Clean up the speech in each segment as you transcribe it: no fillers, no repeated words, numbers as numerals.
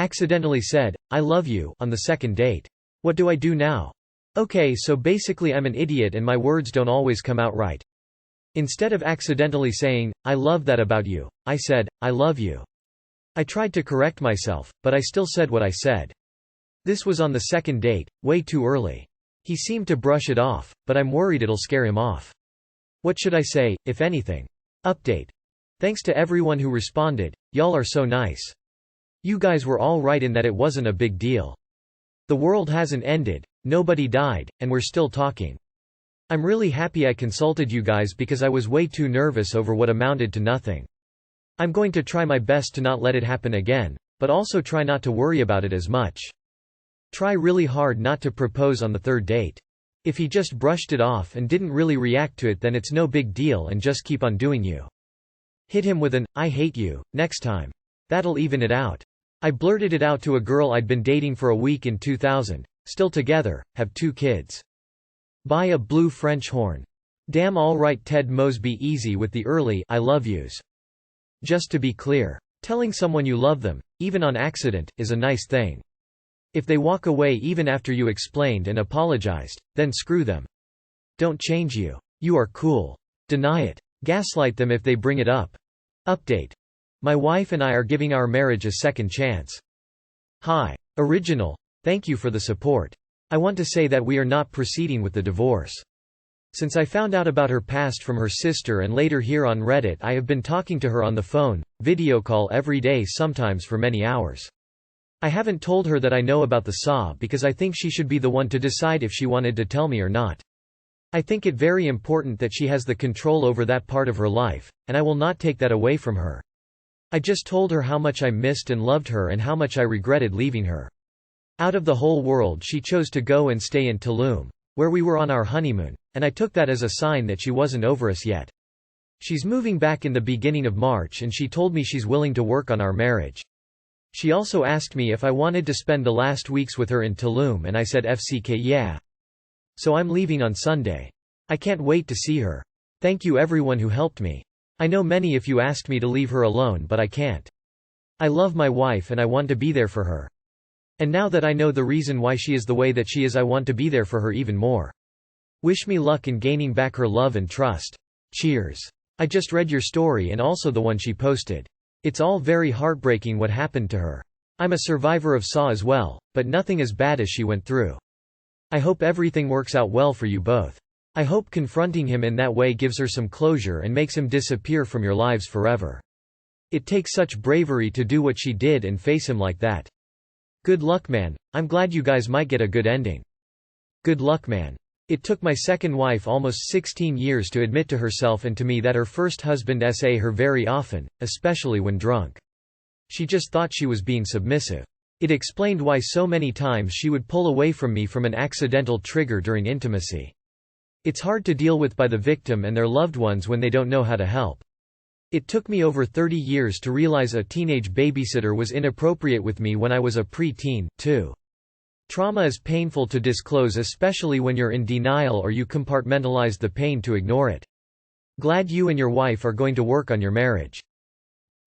Accidentally said, "I love you" on the second date. What do I do now? Okay, so basically I'm an idiot and my words don't always come out right. Instead of accidentally saying, "I love that about you," I said, "I love you." I tried to correct myself, but I still said what I said. This was on the second date, way too early. He seemed to brush it off, but I'm worried it'll scare him off. What should I say, if anything? Update. Thanks to everyone who responded, y'all are so nice. You guys were all right in that it wasn't a big deal. The world hasn't ended, nobody died, and we're still talking. I'm really happy I consulted you guys because I was way too nervous over what amounted to nothing. I'm going to try my best to not let it happen again, but also try not to worry about it as much. Try really hard not to propose on the third date. If he just brushed it off and didn't really react to it, then it's no big deal and just keep on doing you. Hit him with an "I hate you" next time. That'll even it out. I blurted it out to a girl I'd been dating for a week in 2000, still together, have 2 kids. Buy a blue French horn. Damn alright Ted Mosby, easy with the early "I love yous." Just to be clear, telling someone you love them, even on accident, is a nice thing. If they walk away even after you explained and apologized, then screw them. Don't change you. You are cool. Deny it. Gaslight them if they bring it up. Update. My wife and I are giving our marriage a second chance. Hi. Original. Thank you for the support. I want to say that we are not proceeding with the divorce. Since I found out about her past from her sister and later here on Reddit, I have been talking to her on the phone, video call every day, sometimes for many hours. I haven't told her that I know about the SAW because I think she should be the one to decide if she wanted to tell me or not. I think it very important that she has the control over that part of her life, and I will not take that away from her. I just told her how much I missed and loved her and how much I regretted leaving her. Out of the whole world she chose to go and stay in Tulum, where we were on our honeymoon, and I took that as a sign that she wasn't over us yet. She's moving back in the beginning of March and she told me she's willing to work on our marriage. She also asked me if I wanted to spend the last weeks with her in Tulum and I said FCK yeah. So I'm leaving on Sunday. I can't wait to see her. Thank you everyone who helped me. I know many of you asked me to leave her alone, but I can't. I love my wife and I want to be there for her. And now that I know the reason why she is the way that she is, I want to be there for her even more. Wish me luck in gaining back her love and trust. Cheers. I just read your story and also the one she posted. It's all very heartbreaking what happened to her. I'm a survivor of SAW as well, but nothing as bad as she went through. I hope everything works out well for you both. I hope confronting him in that way gives her some closure and makes him disappear from your lives forever. It takes such bravery to do what she did and face him like that. Good luck, man. I'm glad you guys might get a good ending. Good luck, man. It took my second wife almost 16 years to admit to herself and to me that her first husband SA her very often, especially when drunk. She just thought she was being submissive. It explained why so many times she would pull away from me from an accidental trigger during intimacy. It's hard to deal with by the victim and their loved ones when they don't know how to help. It took me over 30 years to realize a teenage babysitter was inappropriate with me when I was a pre-teen, too. Trauma is painful to disclose, especially when you're in denial or you compartmentalize the pain to ignore it. Glad you and your wife are going to work on your marriage.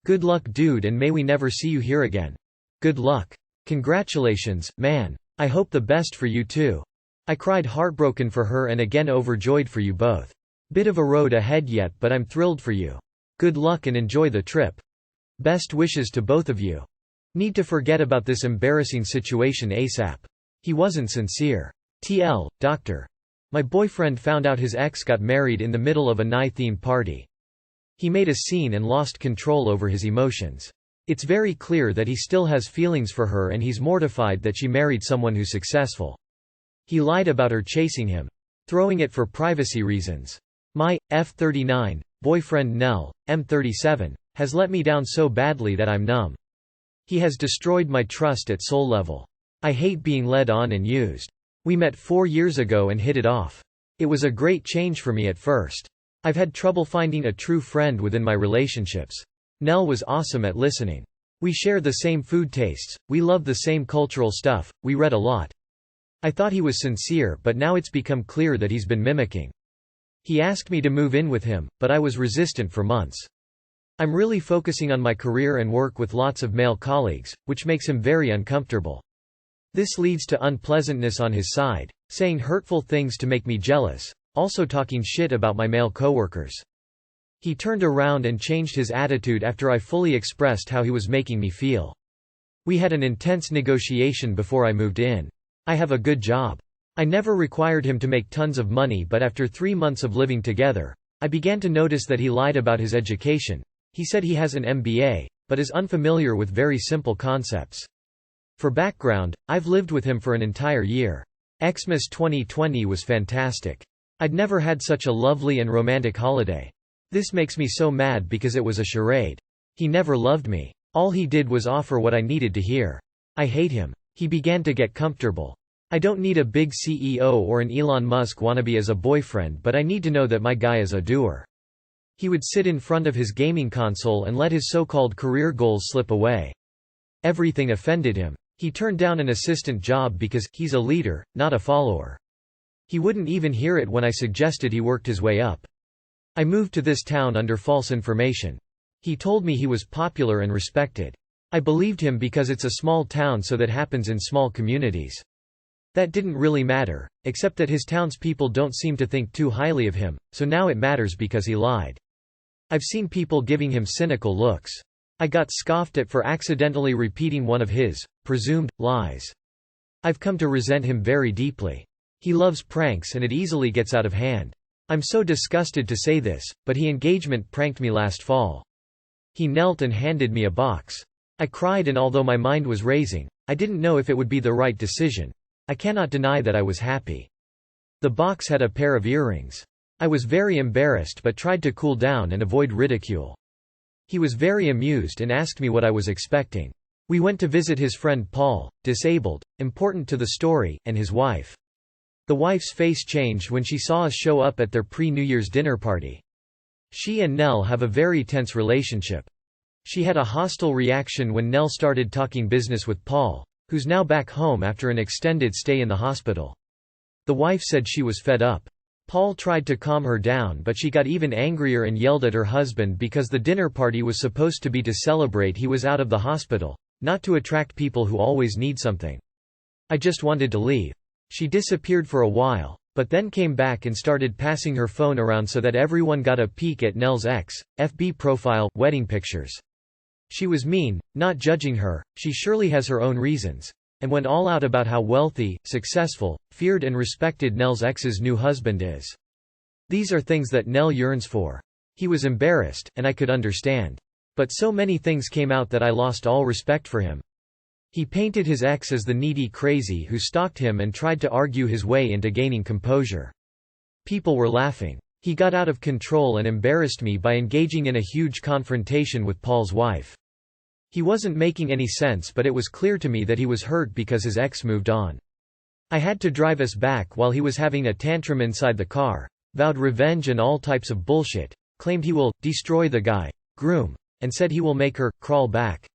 Good luck, dude, and may we never see you here again. Good luck. Congratulations, man. I hope the best for you too. I cried heartbroken for her and again overjoyed for you both. Bit of a road ahead yet, but I'm thrilled for you. Good luck and enjoy the trip. Best wishes to both of you. Need to forget about this embarrassing situation ASAP. He wasn't sincere. TL, doctor. My boyfriend found out his ex got married in the middle of a Nai-themed party. He made a scene and lost control over his emotions. It's very clear that he still has feelings for her and he's mortified that she married someone who's successful. He lied about her chasing him. Throwing it for privacy reasons. My F39 boyfriend Nell, M37, has let me down so badly that I'm numb. He has destroyed my trust at soul level. I hate being led on and used. We met 4 years ago and hit it off. It was a great change for me at first. I've had trouble finding a true friend within my relationships. Nell was awesome at listening. We share the same food tastes, we love the same cultural stuff, we read a lot. I thought he was sincere, but now it's become clear that he's been mimicking. He asked me to move in with him, but I was resistant for months. I'm really focusing on my career and work with lots of male colleagues, which makes him very uncomfortable. This leads to unpleasantness on his side, saying hurtful things to make me jealous, also talking shit about my male coworkers. He turned around and changed his attitude after I fully expressed how he was making me feel. We had an intense negotiation before I moved in. I have a good job. I never required him to make tons of money, but after 3 months of living together, I began to notice that he lied about his education. He said he has an MBA, but is unfamiliar with very simple concepts. For background, I've lived with him for an entire year. Xmas 2020 was fantastic. I'd never had such a lovely and romantic holiday. This makes me so mad because it was a charade. He never loved me. All he did was offer what I needed to hear. I hate him. He began to get comfortable. I don't need a big CEO or an Elon Musk wannabe as a boyfriend, but I need to know that my guy is a doer. He would sit in front of his gaming console and let his so-called career goals slip away. Everything offended him. He turned down an assistant job because he's a leader, not a follower. He wouldn't even hear it when I suggested he worked his way up. I moved to this town under false information. He told me he was popular and respected. I believed him because it's a small town, so that happens in small communities. That didn't really matter, except that his townspeople don't seem to think too highly of him, so now it matters because he lied. I've seen people giving him cynical looks. I got scoffed at for accidentally repeating one of his presumed lies. I've come to resent him very deeply. He loves pranks and it easily gets out of hand. I'm so disgusted to say this, but he engagement pranked me last fall. He knelt and handed me a box. I cried, and although my mind was racing, I didn't know if it would be the right decision. I cannot deny that I was happy. The box had a pair of earrings. I was very embarrassed but tried to cool down and avoid ridicule. He was very amused and asked me what I was expecting. We went to visit his friend Paul, disabled, important to the story, and his wife. The wife's face changed when she saw us show up at their pre-New Year's dinner party. She and Nell have a very tense relationship. She had a hostile reaction when Nell started talking business with Paul, who's now back home after an extended stay in the hospital. The wife said she was fed up. Paul tried to calm her down, but she got even angrier and yelled at her husband because the dinner party was supposed to be to celebrate he was out of the hospital, not to attract people who always need something. I just wanted to leave. She disappeared for a while, but then came back and started passing her phone around so that everyone got a peek at Nell's FB profile, wedding pictures. She was mean, not judging her, she surely has her own reasons, and went all out about how wealthy, successful, feared and respected Nell's ex's new husband is. These are things that Nell yearns for. He was embarrassed, and I could understand. But so many things came out that I lost all respect for him. He painted his ex as the needy crazy who stalked him and tried to argue his way into gaining composure. People were laughing. He got out of control and embarrassed me by engaging in a huge confrontation with Paul's wife. He wasn't making any sense, but it was clear to me that he was hurt because his ex moved on. I had to drive us back while he was having a tantrum inside the car, vowed revenge and all types of bullshit, claimed he will destroy the guy, groom, and said he will make her crawl back.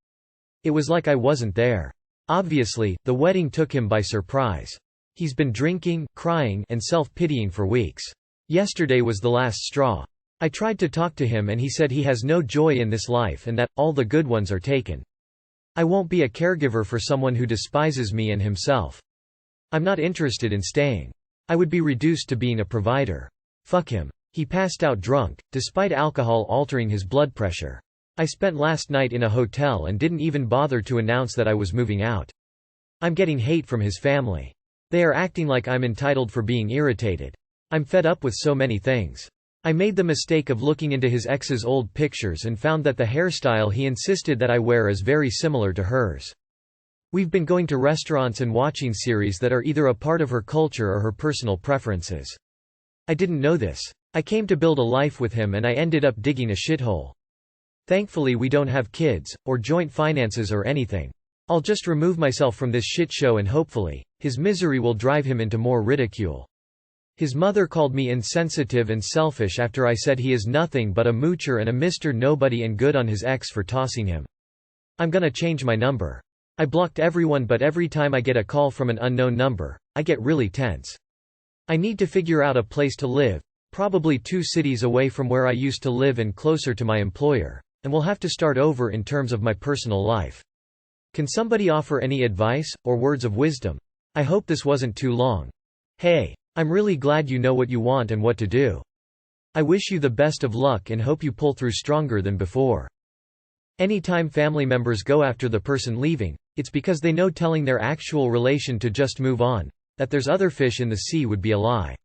It was like I wasn't there. Obviously, the wedding took him by surprise. He's been drinking, crying, and self-pitying for weeks. Yesterday was the last straw. I tried to talk to him and he said he has no joy in this life and that all the good ones are taken. I won't be a caregiver for someone who despises me and himself. I'm not interested in staying. I would be reduced to being a provider. Fuck him. He passed out drunk, despite alcohol altering his blood pressure. I spent last night in a hotel and didn't even bother to announce that I was moving out. I'm getting hate from his family. They are acting like I'm entitled for being irritated. I'm fed up with so many things. I made the mistake of looking into his ex's old pictures and found that the hairstyle he insisted that I wear is very similar to hers. We've been going to restaurants and watching series that are either a part of her culture or her personal preferences. I didn't know this. I came to build a life with him and I ended up digging a shithole. Thankfully we don't have kids, or joint finances or anything. I'll just remove myself from this shit show and hopefully, his misery will drive him into more ridicule. His mother called me insensitive and selfish after I said he is nothing but a moocher and a Mr. Nobody and good on his ex for tossing him. I'm gonna change my number. I blocked everyone, but every time I get a call from an unknown number, I get really tense. I need to figure out a place to live, probably 2 cities away from where I used to live and closer to my employer. and we'll have to start over in terms of my personal life. Can somebody offer any advice, or words of wisdom? I hope this wasn't too long. Hey. I'm really glad you know what you want and what to do. I wish you the best of luck and hope you pull through stronger than before. Anytime family members go after the person leaving, it's because they know telling their actual relation to just move on, that there's other fish in the sea would be a lie.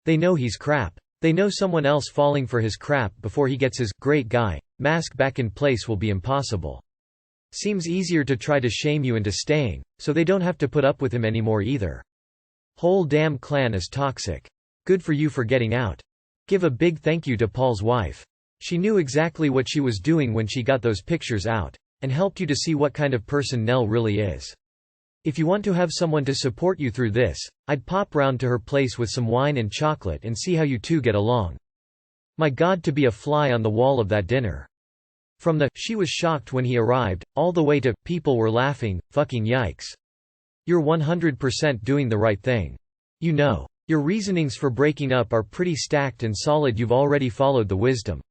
They know he's crap. They know someone else falling for his crap before he gets his great guy mask back in place will be impossible. Seems easier to try to shame you into staying, so they don't have to put up with him anymore either. Whole damn clan is toxic. Good for you for getting out. Give a big thank you to Paul's wife. She knew exactly what she was doing when she got those pictures out, and helped you to see what kind of person Nell really is. If you want to have someone to support you through this, I'd pop round to her place with some wine and chocolate and see how you two get along. My God, to be a fly on the wall of that dinner. From the "she was shocked when he arrived," all the way to "people were laughing, fucking yikes." You're 100% doing the right thing. You know. Your reasonings for breaking up are pretty stacked and solid. You've already followed the wisdom.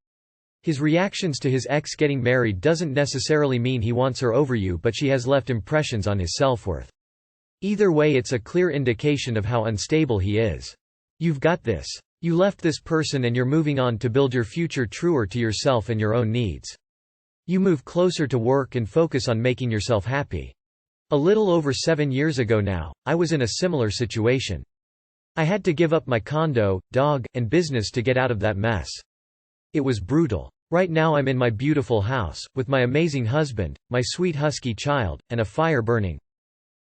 His reactions to his ex getting married doesn't necessarily mean he wants her over you, but she has left impressions on his self-worth. Either way, it's a clear indication of how unstable he is. You've got this. You left this person and you're moving on to build your future truer to yourself and your own needs. You move closer to work and focus on making yourself happy. A little over 7 years ago now, I was in a similar situation. I had to give up my condo, dog, and business to get out of that mess. It was brutal. Right now I'm in my beautiful house, with my amazing husband, my sweet husky child, and a fire burning.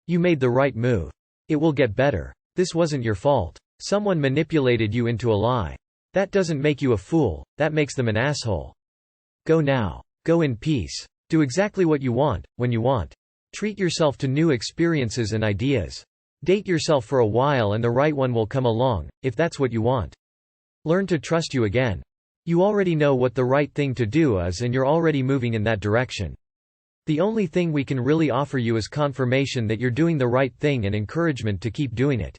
You made the right move. It will get better. This wasn't your fault. Someone manipulated you into a lie. That doesn't make you a fool, that makes them an asshole. Go now. Go in peace. Do exactly what you want, when you want. Treat yourself to new experiences and ideas. Date yourself for a while and the right one will come along, if that's what you want. Learn to trust you again. You already know what the right thing to do is and you're already moving in that direction. The only thing we can really offer you is confirmation that you're doing the right thing and encouragement to keep doing it.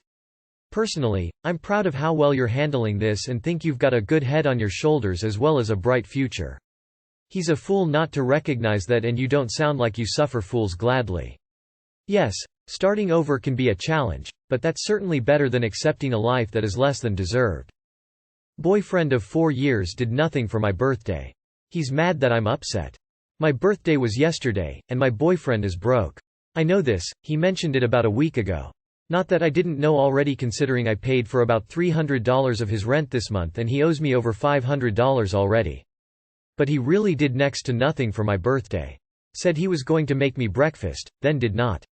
Personally, I'm proud of how well you're handling this and think you've got a good head on your shoulders as well as a bright future. He's a fool not to recognize that, and you don't sound like you suffer fools gladly. Yes, starting over can be a challenge, but that's certainly better than accepting a life that is less than deserved. Boyfriend of 4 years did nothing for my birthday. He's mad that I'm upset. My birthday was yesterday, and my boyfriend is broke. I know this, he mentioned it about a week ago. Not that I didn't know already, considering I paid for about $300 of his rent this month and he owes me over $500 already. But he really did next to nothing for my birthday. Said he was going to make me breakfast, then did not.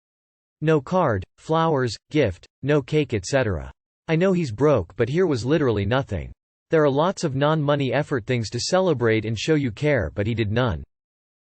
No card, flowers, gift, no cake, etc. I know he's broke, but here was literally nothing. There are lots of non-money effort things to celebrate and show you care, but he did none.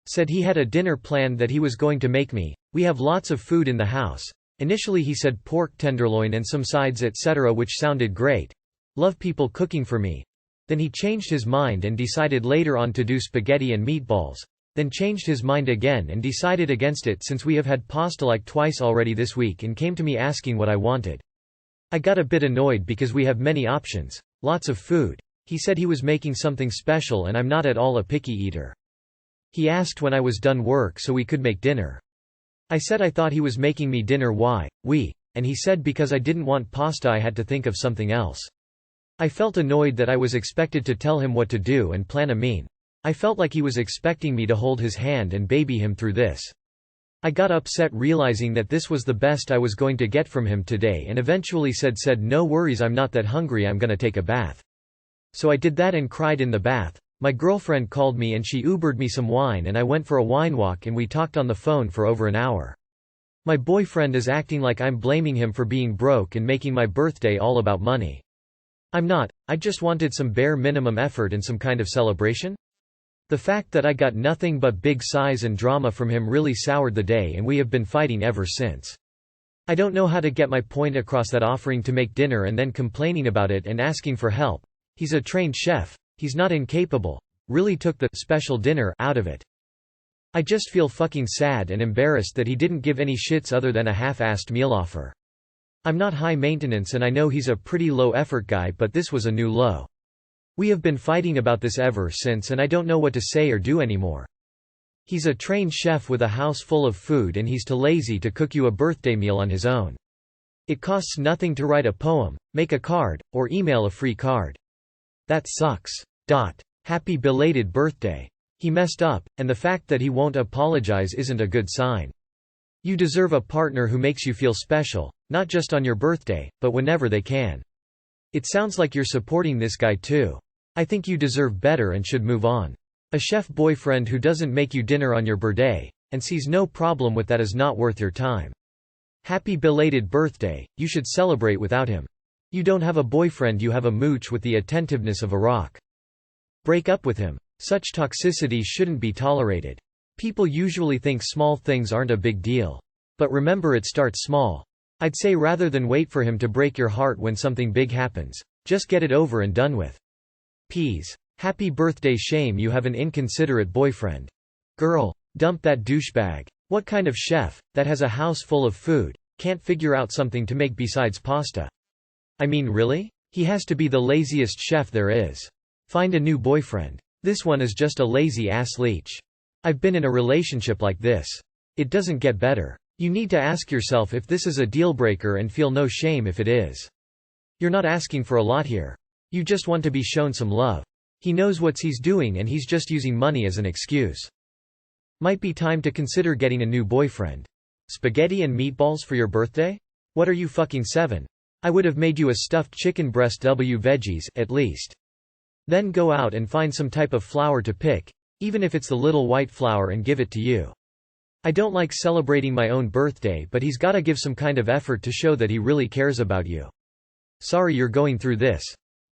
Said he had a dinner planned that he was going to make me. We have lots of food in the house. Initially he said pork tenderloin and some sides, etc., which sounded great. Love people cooking for me. Then he changed his mind and decided later on to do spaghetti and meatballs. Then changed his mind again and decided against it since we have had pasta like twice already this week, and came to me asking what I wanted. I got a bit annoyed because we have many options. Lots of food. He said he was making something special and I'm not at all a picky eater. He asked when I was done work so we could make dinner. I said I thought he was making me dinner. Why? And he said because I didn't want pasta I had to think of something else. I felt annoyed that I was expected to tell him what to do and plan a mean. I felt like he was expecting me to hold his hand and baby him through this. I got upset realizing that this was the best I was going to get from him today, and eventually said no worries, I'm not that hungry, I'm gonna take a bath. So I did that and cried in the bath. My girlfriend called me and she Ubered me some wine and I went for a wine walk and we talked on the phone for over an hour. My boyfriend is acting like I'm blaming him for being broke and making my birthday all about money. I'm not, I just wanted some bare minimum effort and some kind of celebration. The fact that I got nothing but big sighs and drama from him really soured the day, and we have been fighting ever since. I don't know how to get my point across that offering to make dinner and then complaining about it and asking for help. He's a trained chef. He's not incapable. Really took the special dinner out of it. I just feel fucking sad and embarrassed that he didn't give any shits other than a half-assed meal offer. I'm not high maintenance and I know he's a pretty low effort guy, but this was a new low. We have been fighting about this ever since and I don't know what to say or do anymore. He's a trained chef with a house full of food and he's too lazy to cook you a birthday meal on his own. It costs nothing to write a poem, make a card, or email a free card. That sucks. Happy belated birthday. He messed up, and the fact that he won't apologize isn't a good sign. You deserve a partner who makes you feel special, not just on your birthday, but whenever they can. It sounds like you're supporting this guy too. I think you deserve better and should move on. A chef boyfriend who doesn't make you dinner on your birthday, and sees no problem with that is not worth your time. Happy belated birthday, you should celebrate without him. You don't have a boyfriend, you have a mooch with the attentiveness of a rock. Break up with him. Such toxicity shouldn't be tolerated. People usually think small things aren't a big deal. But remember, it starts small. I'd say rather than wait for him to break your heart when something big happens, just get it over and done with. Peas. Happy birthday, shame you have an inconsiderate boyfriend. Girl. Dump that douchebag. What kind of chef, that has a house full of food, can't figure out something to make besides pasta? I mean, really? He has to be the laziest chef there is. Find a new boyfriend. This one is just a lazy ass leech. I've been in a relationship like this. It doesn't get better. You need to ask yourself if this is a deal breaker and feel no shame if it is. You're not asking for a lot here. You just want to be shown some love. He knows what he's doing and he's just using money as an excuse. Might be time to consider getting a new boyfriend. Spaghetti and meatballs for your birthday? What are you, fucking 7? I would have made you a stuffed chicken breast veggies at least. Then go out and find some type of flower to pick, even if it's the little white flower, and give it to you. I don't like celebrating my own birthday, but he's gotta give some kind of effort to show that he really cares about you. Sorry you're going through this.